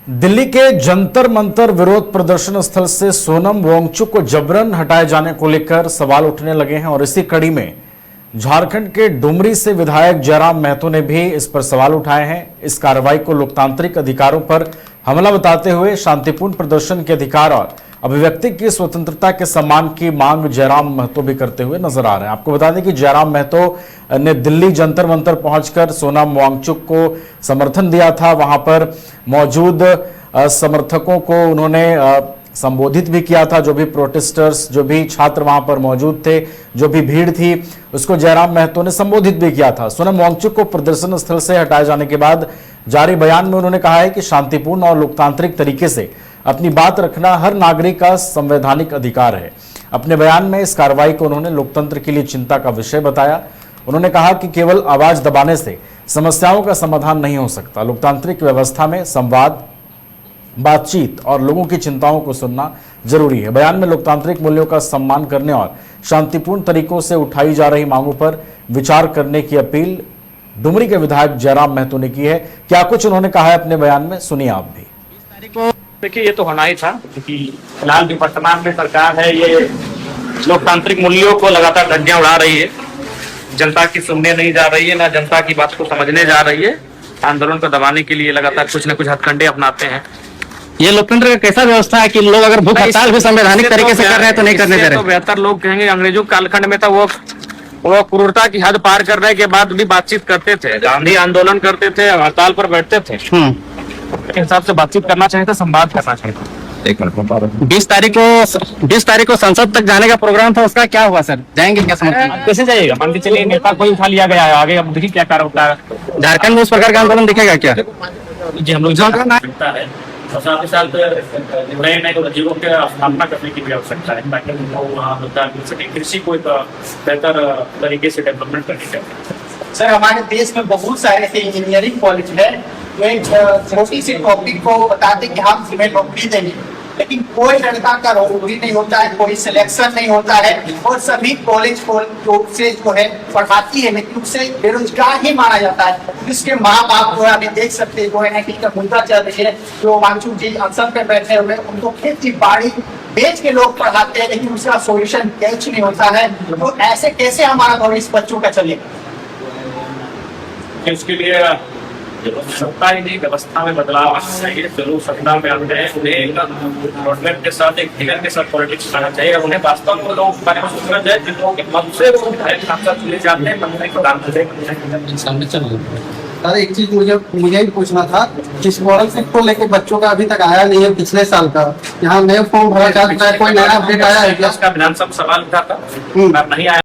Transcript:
दिल्ली के जंतर मंतर विरोध प्रदर्शन स्थल से सोनम वांगचुक को जबरन हटाए जाने को लेकर सवाल उठने लगे हैं और इसी कड़ी में झारखंड के डुमरी से विधायक जयराम महतो ने भी इस पर सवाल उठाए हैं। इस कार्रवाई को लोकतांत्रिक अधिकारों पर हमला बताते हुए शांतिपूर्ण प्रदर्शन के अधिकार और अभिव्यक्ति की स्वतंत्रता के सम्मान की मांग जयराम महतो भी करते हुए नजर आ रहे हैं। आपको बता दें कि जयराम महतो ने दिल्ली जंतर मंतर पहुंचकर सोनम वांगचुक को समर्थन दिया था। वहां पर मौजूद समर्थकों को उन्होंने संबोधित भी किया था। जो भी प्रोटेस्टर्स, जो भी छात्र वहां पर मौजूद थे, जो भी भीड़ थी, उसको जयराम महतो ने संबोधित भी किया था। सोनम वांगचुक को प्रदर्शन स्थल से हटाए जाने के बाद जारी बयान में उन्होंने कहा है कि शांतिपूर्ण और लोकतांत्रिक तरीके से अपनी बात रखना हर नागरिक का संवैधानिक अधिकार है। अपने बयान में इस कार्रवाई को उन्होंने लोकतंत्र के लिए चिंता का विषय बताया। उन्होंने कहा कि केवल आवाज दबाने से समस्याओं का समाधान नहीं हो सकता। लोकतांत्रिक व्यवस्था में संवाद, बातचीत और लोगों की चिंताओं को सुनना जरूरी है। बयान में लोकतांत्रिक मूल्यों का सम्मान करने और शांतिपूर्ण तरीकों से उठाई जा रही मांगों पर विचार करने की अपील डुमरी के विधायक जयराम महतो ने की है। क्या कुछ उन्होंने कहा है अपने बयान में, सुनिए आप भी। देखिए, ये तो होना ही था क्योंकि फिलहाल जो वर्तमान में सरकार है ये लोकतांत्रिक मूल्यों को लगातार धज्जियां उड़ा रही है। जनता की सुनने नहीं जा रही है, ना जनता की बात को समझने जा रही है। आंदोलन को दबाने के लिए लगातार कुछ न कुछ हथकंडे अपनाते हैं। ये लोकतंत्र का कैसा व्यवस्था है कि लोग अगर भूख हड़ताल भी संवैधानिक तरीके से कर रहे हैं तो नहीं करने दे रहे? तो बेहतर लोग कहेंगे अंग्रेजों के कालखंड में तो वो क्रूरता की हद पार करने के बाद भी बातचीत करते थे। गांधी आंदोलन करते थे, हड़ताल पर बैठते थे। के हिसाब से बातचीत करना चाहिए था, संवाद करना चाहिए था। एक मिनट, 20 तारीख को संसद तक जाने का प्रोग्राम था, उसका क्या हुआ सर? जाएंगे क्या समर्थन? कैसे जाइएगा? मान के चलिए नेता कोई उठा लिया गया है, आगे अब देखिए क्या कार्य होता है। झारखंड में उस प्रकार का आंदोलन दिखेगा क्या? जी, हम लोग है और साथ ही साथ नए नए उद्योगों की स्थापना करने की भी आवश्यकता है ताकि उनको कृषि को एक बेहतर तरीके से डेवलपमेंट करनी चाहिए। सर, हमारे देश में बहुत सारे ऐसे इंजीनियरिंग कॉलेज है जो एक छोटी सी टॉपिक को बताते कि हम तुम्हें नौकरी देंगे, लेकिन कोई लड़का का नौकरी नहीं होता है, कोई सिलेक्शन नहीं होता है और सभी कॉलेज को से जो है पढ़ाती है लेकिन उससे बेरोजगार ही माना जाता है। जिसके माँ बाप जो है अभी देख सकते जो है कि मुद्दा चल रही है, जो वांगचुक जी अवसर पे बैठे हुए उनको खेती बाड़ी बेच के लोग पढ़ाते हैं लेकिन उसका सोल्यूशन कुछ नहीं होता है। तो ऐसे कैसे हमारा भविष्य बच्चों का चलेगा? इसके लिए सत्ता ही नहीं, व्यवस्था में बदलाव आना चाहिए। जो लोग सत्ता में आते हैं उन्हें एक रोडमैप के साथ, एक फिगर के साथ पॉलिटिक्स करना चाहिए और उन्हें वास्तव में लोग बारे में सोचना चाहिए जिन लोगों के मत से वो विधायक सांसद चुने जाते हैं, मंत्री प्रधानमंत्री। सर, एक चीज मुझे भी पूछना था कि स्कॉलरशिप को लेकर बच्चों का अभी तक आया नहीं है। पिछले साल का यहाँ नए फॉर्म भरा जाता है, कोई नया अपडेट आया है क्या? विधानसभा सवाल उठा था, नहीं आया